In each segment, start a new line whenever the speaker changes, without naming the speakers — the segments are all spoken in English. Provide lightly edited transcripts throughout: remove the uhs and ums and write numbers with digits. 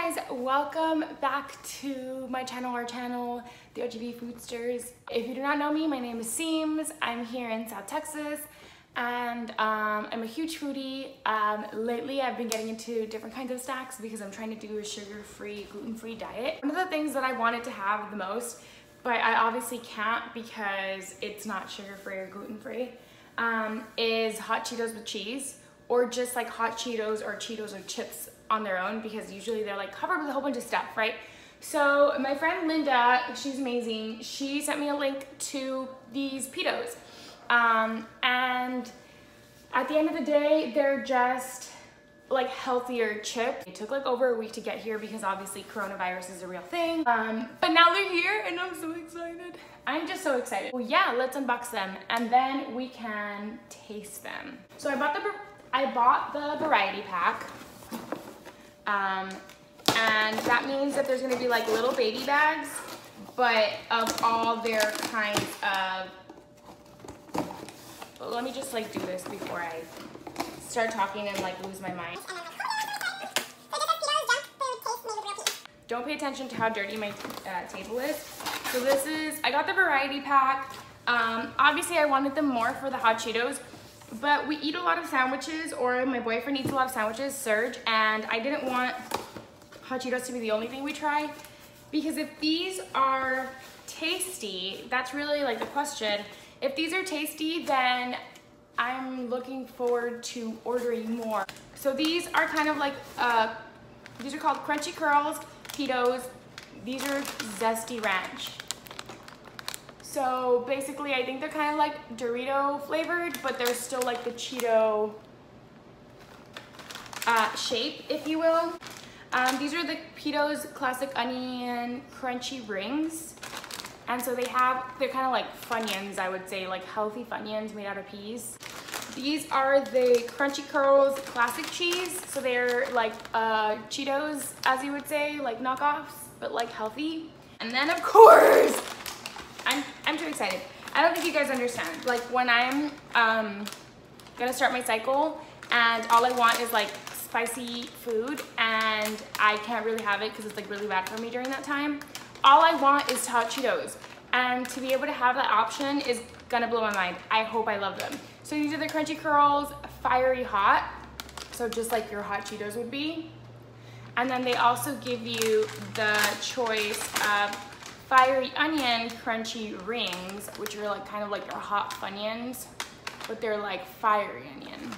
guys, welcome back to my channel, our channel, the OGB Foodsters. If you do not know me, my name is Seams. I'm here in South Texas and I'm a huge foodie. Lately I've been getting into different kinds of snacks because I'm trying to do a sugar-free, gluten-free diet. One of the things that I wanted to have the most, but I obviously can't because it's not sugar-free or gluten-free, is Hot Cheetos with cheese, or just like Hot Cheetos or Cheetos or chips on their own, because usually they're like covered with a whole bunch of stuff, right? So my friend Linda, she's amazing, she sent me a link to these Peatos. And at the end of the day, they're just like healthier chips. It took like over a week to get here because obviously coronavirus is a real thing. But now they're here and I'm so excited. I'm just so excited. Well, yeah, let's unbox them and then we can taste them. So I bought the variety pack. And that means that there's gonna be like little baby bags, but of all their kinds of, well, let me just like do this before I start talking and like lose my mind. Don't pay attention to how dirty my table is. So this is, I got the variety pack. Obviously I wanted them more for the Hot Cheetos, but we eat a lot of sandwiches, or my boyfriend eats a lot of sandwiches, Serge, and I didn't want Hot Cheetos to be the only thing we try, because if these are tasty, that's really like the question. If these are tasty, then I'm looking forward to ordering more. So these are kind of like, these are called Crunchy Curls Peatos. These are Zesty Ranch. So basically, I think they're kind of like Dorito flavored, but they're still like the Cheeto shape, if you will. These are the Peatos Classic Onion Crunchy Rings. And so they're kind of like Funyuns, I would say, like healthy Funyuns made out of peas. These are the Crunchy Curls Classic Cheese. So they're like Cheetos, as you would say, like knockoffs, but like healthy. And then of course, I'm too excited. I don't think you guys understand. Like when I'm gonna start my cycle and all I want is like spicy food and I can't really have it because it's like really bad for me during that time. All I want is Hot Cheetos, and to be able to have that option is gonna blow my mind. I hope I love them. So these are the Crunchy Curls Fiery Hot, so just like your Hot Cheetos would be. And then they also give you the choice of Fiery Onion Crunchy Rings, which are like kind of like your hot Funyuns, but they're like fiery onion.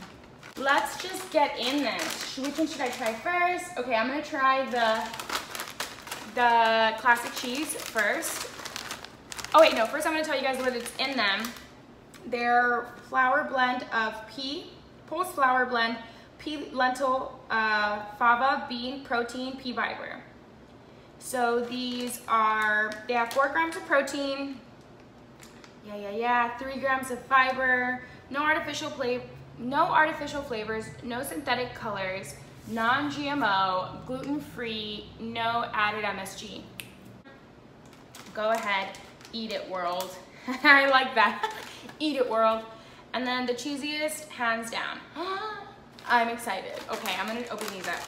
Let's just get in this. Which one should I try first? Okay, I'm gonna try the classic cheese first. Oh wait, no, first I'm gonna tell you guys what it's in them. They're flour blend of post flour blend, pea, lentil, fava, bean, protein, pea fiber. So these they have 4 grams of protein, 3 grams of fiber, no artificial flavors, no synthetic colors, non-GMO, gluten-free, no added MSG. Go ahead, eat it, world. I like that. Eat it, world. And then the cheesiest, hands down. I'm excited. Okay, I'm gonna open these up.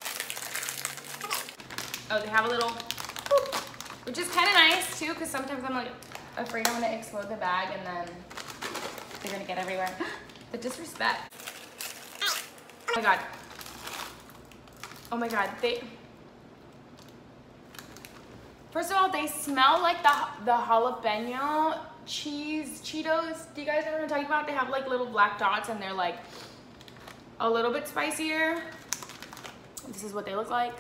Oh, they have a little, which is kind of nice too, because sometimes I'm like afraid I'm gonna explode the bag and then they're gonna get everywhere. The disrespect. Oh my god. Oh my god, first of all, they smell like the jalapeno cheese Cheetos. Do you guys know what I'm talking about? They have like little black dots and they're like a little bit spicier. This is what they look like.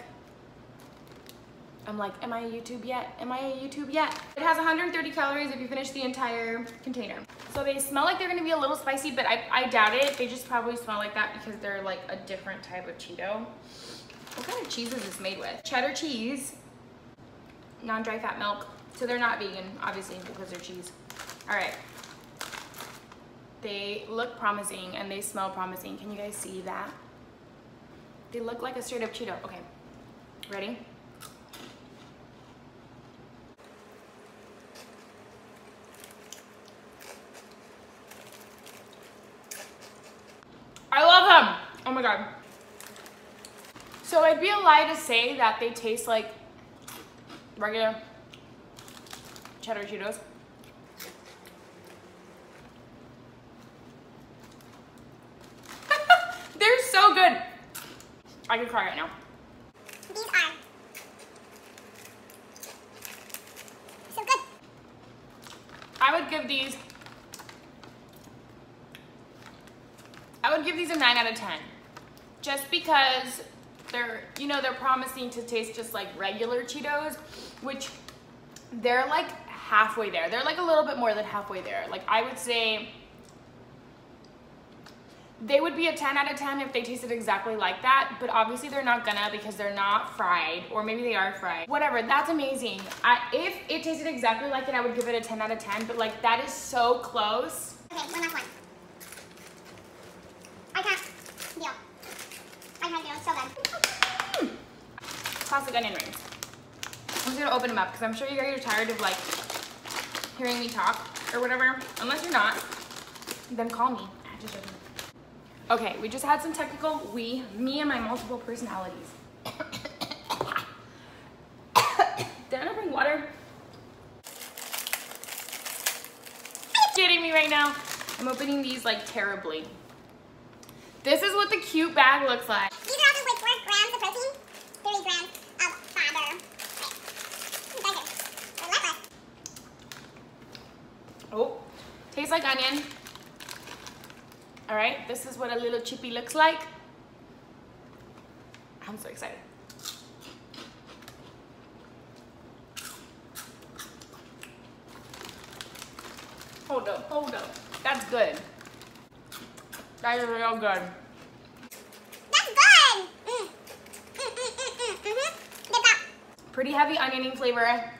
I'm like, am I a YouTube yet? Am I a YouTube yet? It has 130 calories if you finish the entire container. So they smell like they're gonna be a little spicy, but I doubt it. They just probably smell like that because they're like a different type of Cheeto. What kind of cheese is this made with? Cheddar cheese, non-dry fat milk. So they're not vegan, obviously, because they're cheese. All right. They look promising and they smell promising. Can you guys see that? They look like a straight up Cheeto. Okay, ready? I love them. Oh my God. So it'd be a lie to say that they taste like regular cheddar Cheetos. They're so good. I could cry right now.
These are so good.
I would give these a 9 out of 10. Just because they're, you know, they're promising to taste just like regular Cheetos, which they're like halfway there. They're like a little bit more than halfway there. Like I would say they would be a 10 out of 10 if they tasted exactly like that, but obviously they're not gonna because they're not fried, or maybe they are fried. Whatever, that's amazing. If it tasted exactly like it, I would give it a 10 out of 10, but like that is so close.
Okay, one last one. I can't deal. I can't deal, it's so good.
Classic onion rings. I'm just gonna open them up because I'm sure you guys are tired of like hearing me talk or whatever. Unless you're not, then call me. Okay, we just had some technical, me and my multiple personalities. Did I not bring water? Are you kidding me right now? I'm opening these like terribly. This is what the cute bag looks like.
These are also like 4 grams of protein, 30 grams of fiber.
Oh, tastes like onion. All right, this is what a little chippy looks like. I'm so excited. Hold up, hold up. That's good. That is real good.
That's good! Get that.
Pretty heavy oniony flavor.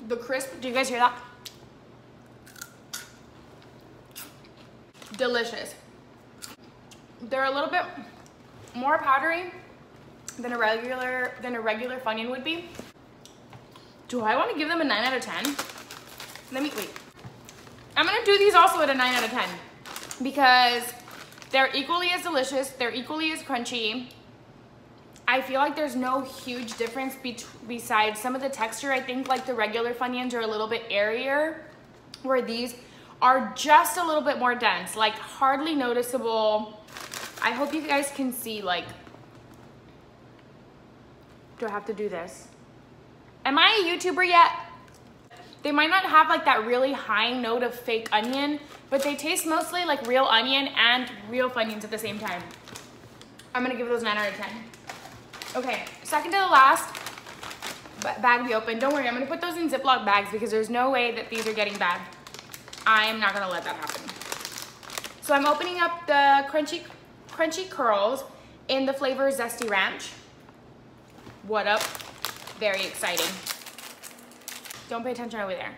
The crisp, do you guys hear that? Delicious. They're a little bit more powdery than a regular Funyun would be. Do I want to give them a 9 out of 10? Let me wait. I'm gonna do these also at a 9 out of 10 because they're equally as delicious. They're equally as crunchy. I feel like there's no huge difference besides some of the texture. I think like the regular Funyuns are a little bit airier, where these are just a little bit more dense, like hardly noticeable. I hope you guys can see, like, do I have to do this? Am I a YouTuber yet? They might not have like that really high note of fake onion, but they taste mostly like real onion and real Funyuns at the same time. I'm gonna give those 9 out of 10. Okay, second to the last bag we opened. Don't worry, I'm gonna put those in Ziploc bags because there's no way that these are getting bad. I am not gonna let that happen. So I'm opening up the crunchy curls in the flavor Zesty Ranch. What up? Very exciting. Don't pay attention over there.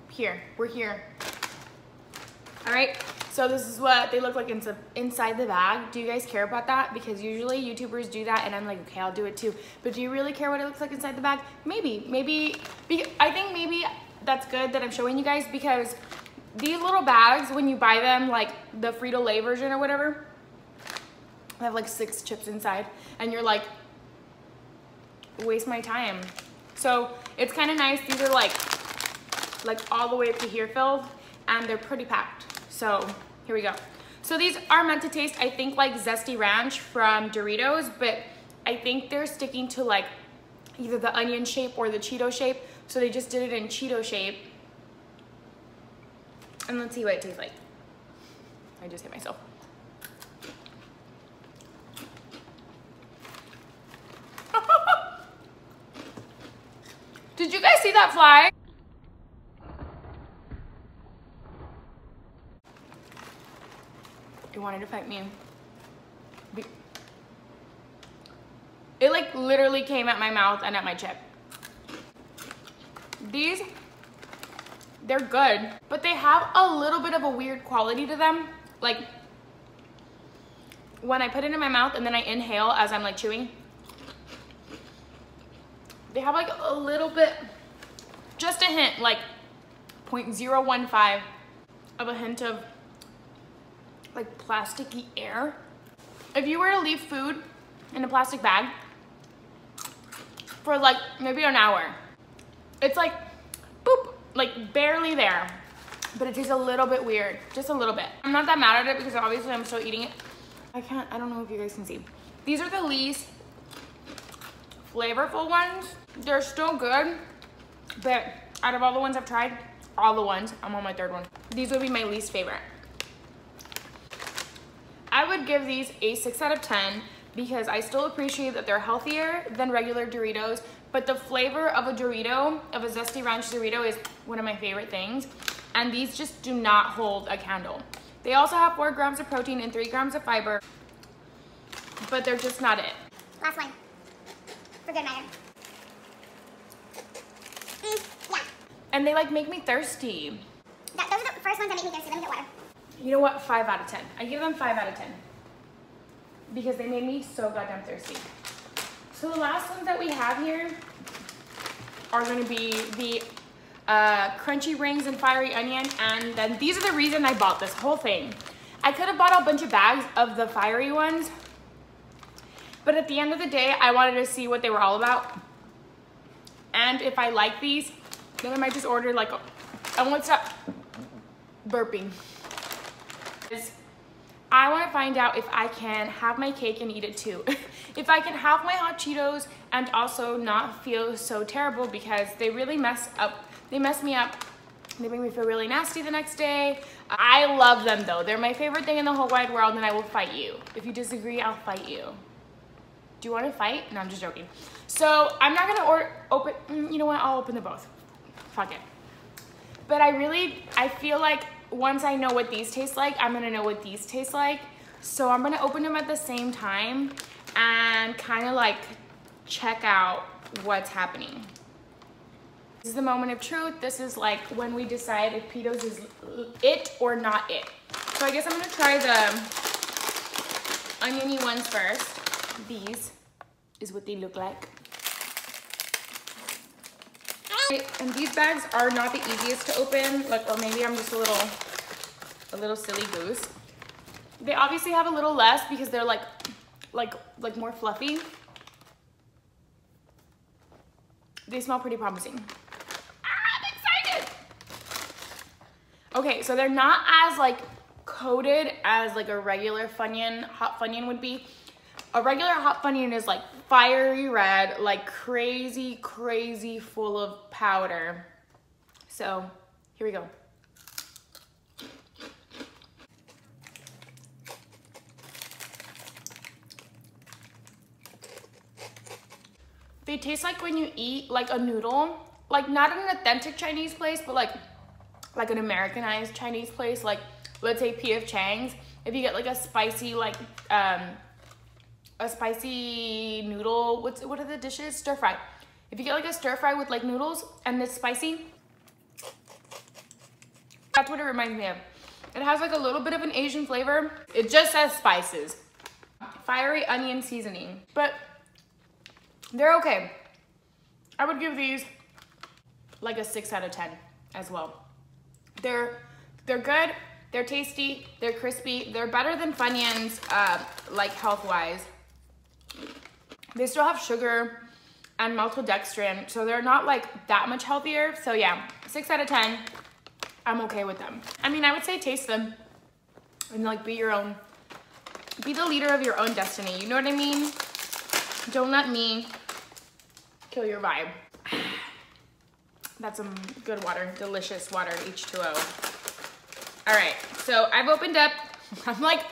Here, we're here. All right, so this is what they look like inside the bag. Do you guys care about that? Because usually YouTubers do that and I'm like, okay, I'll do it too. But do you really care what it looks like inside the bag? Maybe, I think maybe that's good that I'm showing you guys, because these little bags, when you buy them, like the Frito-Lay version or whatever, they have like 6 chips inside and you're like, waste my time. So it's kind of nice. These are like all the way up to here filled, and they're pretty packed. So here we go. So these are meant to taste, I think, like Zesty Ranch from Doritos, but I think they're sticking to like either the onion shape or the Cheeto shape. So they just did it in Cheeto shape. And let's see what it tastes like. I just hit myself. Did you guys see that fly? It wanted to fight me. It like literally came at my mouth and at my chip. These, they're good, but they have a little bit of a weird quality to them. Like when I put it in my mouth and then I inhale as I'm like chewing, they have like a little bit, just a hint, like 0.015 of a hint of like plasticky air. If you were to leave food in a plastic bag for like maybe an hour. It's like, boop, like barely there, but it tastes a little bit weird, just a little bit. I'm not that mad at it because obviously I'm still eating it. I don't know if you guys can see. These are the least flavorful ones. They're still good, but out of all the ones I've tried, all the ones, I'm on my third one. These would be my least favorite. I would give these a 6 out of 10 because I still appreciate that they're healthier than regular Doritos, but the flavor of a Dorito, of a Zesty Ranch Dorito, is one of my favorite things, and these just do not hold a candle. They also have 4 grams of protein and 3 grams of fiber, but they're just not it.
Last one, for good measure. Yeah.
And they like make me thirsty.
Those are the first ones that make me thirsty. Let me get water.
You know what? 5 out of 10. I give them 5 out of 10 because they made me so goddamn thirsty. So the last ones that we have here are going to be the crunchy rings and fiery onion, and then these are the reason I bought this whole thing. I could have bought a bunch of bags of the fiery ones, but at the end of the day, I wanted to see what they were all about. And if I like these, then I might just order like, I won't stop burping. I want to find out if I can have my cake and eat it too. If I can have my Hot Cheetos and also not feel so terrible, because they really mess me up. They make me feel really nasty the next day. I love them though. They're my favorite thing in the whole wide world, and I will fight you. If you disagree, I'll fight you. Do you want to fight? No, I'm just joking. So I'm not gonna open, you know what? I'll open them both. Fuck it. But I feel like once I know what these taste like, I'm gonna know what these taste like. So I'm gonna open them at the same time and kind of like check out what's happening. This is the moment of truth. This is like when we decide if Peatos is it or not it. So I guess I'm gonna try the oniony ones first. These is what they look like. And these bags are not the easiest to open, like, or maybe I'm just a little silly goose. They obviously have a little less because they're like more fluffy. They smell pretty promising. I'm excited. Okay, so they're not as like coated as like a regular Funyun, hot Funyun would be. A regular hot Funyun is like fiery red, like crazy, crazy full of powder. So here we go. They taste like when you eat like a noodle, like not an authentic Chinese place, but like an Americanized Chinese place, like let's say P.F. Chang's. If you get like a spicy like a spicy noodle, what are the dishes? Stir fry. If you get like a stir fry with like noodles and it's spicy, that's what it reminds me of. It has like a little bit of an Asian flavor. It just says spices. Fiery onion seasoning, but they're okay. I would give these like a 6 out of 10 as well. They're good, they're tasty, they're crispy, they're better than Funyuns, like health-wise. They still have sugar and maltodextrin, so they're not like that much healthier. So yeah, 6 out of 10, I'm okay with them. I mean, I would say taste them and like be the leader of your own destiny. You know what I mean? Don't let me kill your vibe. That's some good water, delicious water, H2O. All right, so I've opened up. I'm like,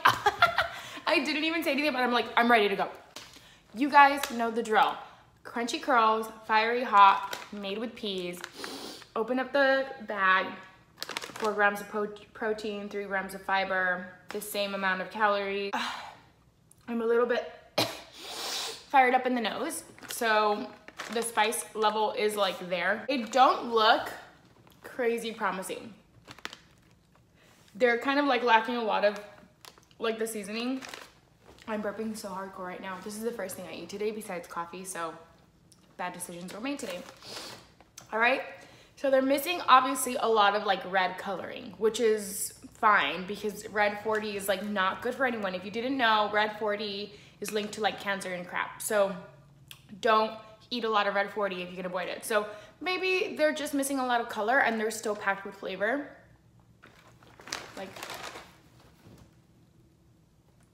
I didn't even say anything, but I'm like, I'm ready to go. You guys know the drill. Crunchy curls, fiery hot, made with peas. Open up the bag. 4 grams of protein, 3 grams of fiber, the same amount of calories. I'm a little bit fired up in the nose, so the spice level is like there. They don't look crazy promising. They're kind of like lacking a lot of like the seasoning. I'm burping so hardcore right now. This is the first thing I eat today besides coffee, so bad decisions were made today. All right, so they're missing obviously a lot of like red coloring, which is fine because red 40 is like not good for anyone. If you didn't know, red 40 is linked to like cancer and crap. So don't eat a lot of red 40 if you can avoid it. So maybe they're just missing a lot of color and they're still packed with flavor. Like,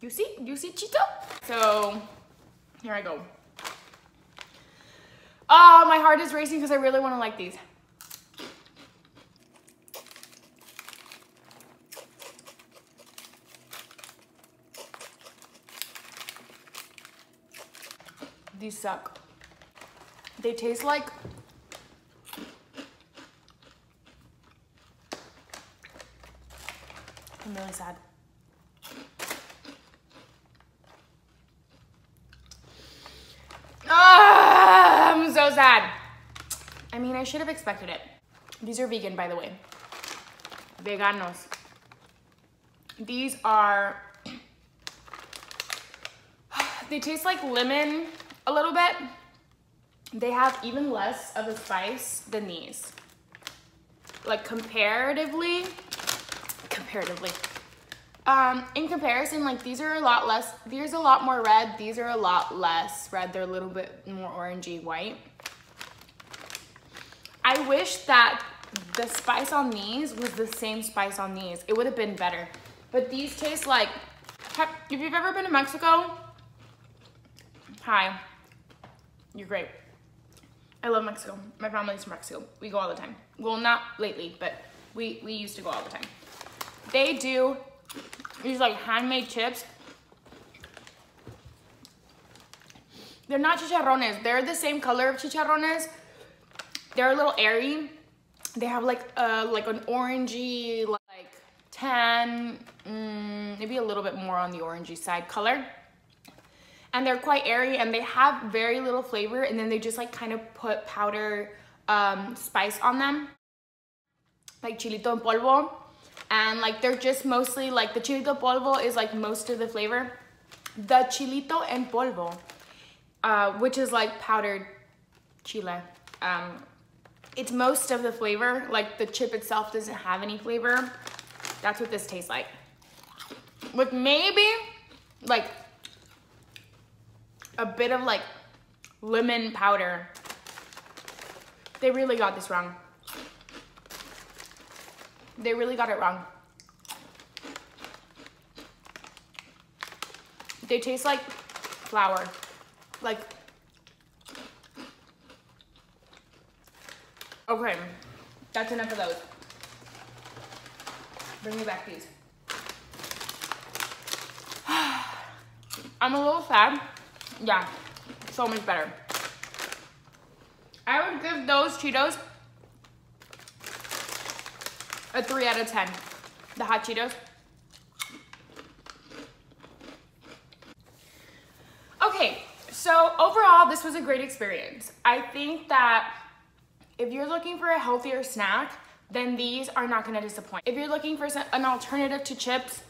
you see Cheeto? So here I go. Oh, my heart is racing because I really want to like these. These suck. They taste like I'm really sad. I'm so sad. I mean, I should have expected it. These are vegan, by the way. Veganos. These are, they taste like lemon a little bit. They have even less of a spice than these. Like comparatively. In comparison, like these are a lot less, these are a lot more red, these are a lot less red. They're a little bit more orangey white. I wish that the spice on these was the same spice on these. It would have been better. But these taste like, if you've ever been to Mexico, hi, you're great. I love Mexico. My family's from Mexico. We go all the time. Well, not lately, but we used to go all the time. They do these like handmade chips. They're not chicharrones. They're the same color of chicharrones. They're a little airy. They have like an orangey, like tan, maybe a little bit more on the orangey side color. And they're quite airy and they have very little flavor, and then they just like kind of put powder spice on them. Like chilito en polvo. And like they're just mostly like the chilito polvo is like most of the flavor. The chilito en polvo, which is like powdered chile, it's most of the flavor. Like the chip itself doesn't have any flavor. That's what this tastes like. With maybe like a bit of like lemon powder. They really got this wrong. They really got it wrong. They taste like flour. Like, okay, that's enough of those. Bring me back these. I'm a little sad. Yeah, so much better. I would give those Cheetos a 3 out of 10. The Hot Cheetos. Okay, so overall, this was a great experience. I think that if you're looking for a healthier snack, then these are not gonna disappoint. If you're looking for an alternative to chips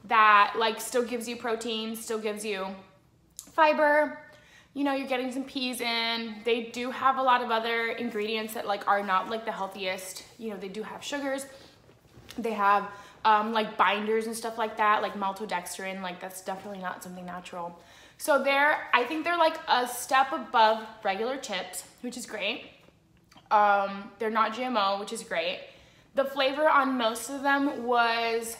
that like still gives you protein, still gives you fiber, you know, you're getting some peas in. They do have a lot of other ingredients that like are not like the healthiest. You know, they do have sugars. They have like binders and stuff like that, like maltodextrin, like that's definitely not something natural. So I think they're like a step above regular chips, which is great. They're not GMO, which is great. The flavor on most of them was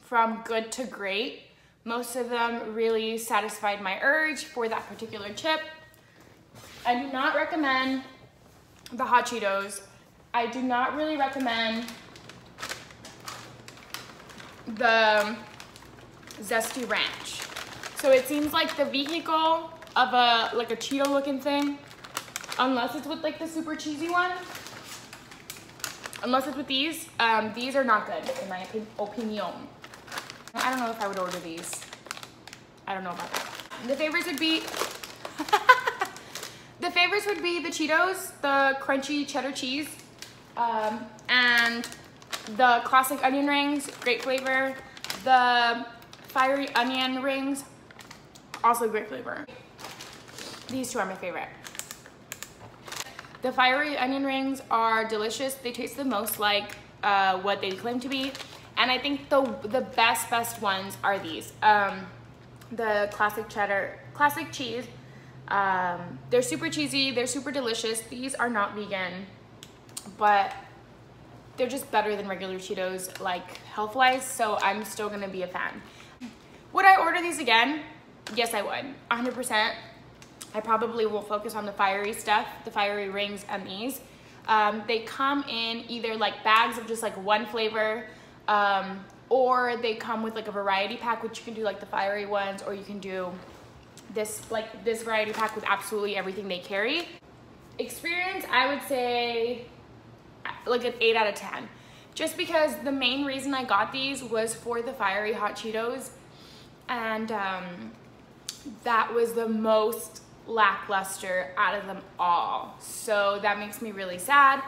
from good to great. Most of them really satisfied my urge for that particular chip. I do not recommend the Hot Cheetos. I do not really recommend the Zesty Ranch. So it seems like the vehicle of a Cheeto looking thing, unless it's with like the super cheesy one, unless it's with these are not good in my opinion. I don't know if I would order these. I don't know about that. The favorites would be the favorites would be the Cheetos, the crunchy cheddar cheese, and the classic onion rings, great flavor. The fiery onion rings, also great flavor. These two are my favorite. The fiery onion rings are delicious. They taste the most like what they claim to be. And I think the best ones are these. the classic cheese. They're super cheesy, they're super delicious. These are not vegan, but they're just better than regular Cheetos, like health-wise, so I'm still gonna be a fan. Would I order these again? Yes, I would, 100%. I probably will focus on the fiery stuff, the fiery rings and these. They come in either like bags of just like one flavor, or they come with like a variety pack, which you can do like the fiery ones, or you can do this variety pack with absolutely everything they carry. Experience, I would say like an 8 out of 10. Just because the main reason I got these was for the fiery Hot Cheetos, and that was the most lackluster out of them all. So that makes me really sad.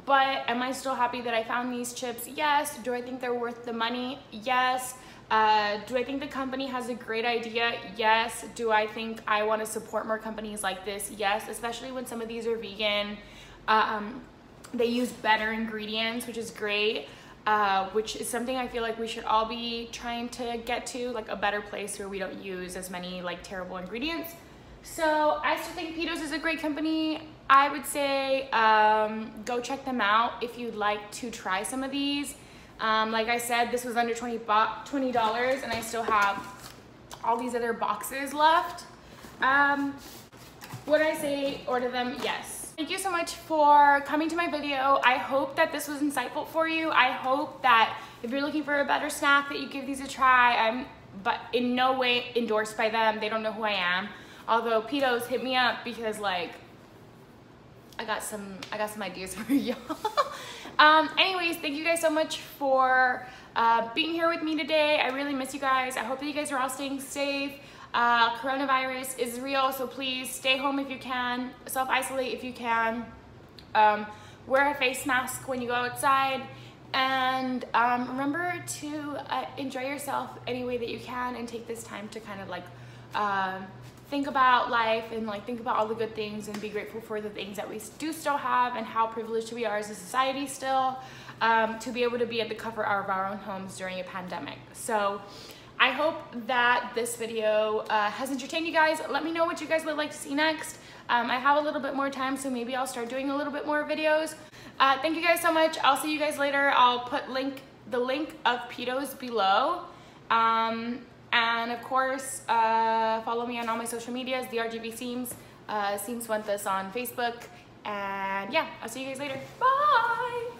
But am I still happy that I found these chips? Yes. Do I think they're worth the money? Yes. Do I think the company has a great idea? Yes. Do I think I want to support more companies like this? Yes, especially when some of these are vegan. They use better ingredients, which is great, which is something I feel like we should all be trying to get to, like a better place where we don't use as many like terrible ingredients. So I still think Peatos is a great company. I would say go check them out if you'd like to try some of these. Like I said, this was under $20 and I still have all these other boxes left. Would I say order them? Yes. Thank you so much for coming to my video. I hope that this was insightful for you. I hope that if you're looking for a better snack that you give these a try. But in no way endorsed by them. They don't know who I am. Although Peatos hit me up because like I got some ideas for y'all. Anyways, thank you guys so much for being here with me today. I really miss you guys. I hope that you guys are all staying safe. Coronavirus is real, so please stay home if you can, self-isolate if you can, wear a face mask when you go outside, and remember to enjoy yourself any way that you can, and take this time to kind of like think about life and like think about all the good things and be grateful for the things that we do still have and how privileged we are as a society still, to be able to be at the comfort of our own homes during a pandemic. So I hope that this video has entertained you guys. Let me know what you guys would like to see next. I have a little bit more time, so maybe I'll start doing a little bit more videos. Thank you guys so much. I'll see you guys later. I'll put the link of Peatos below. And of course, follow me on all my social medias, the RGB Seams, Seams Fuentes on Facebook. And yeah, I'll see you guys later. Bye!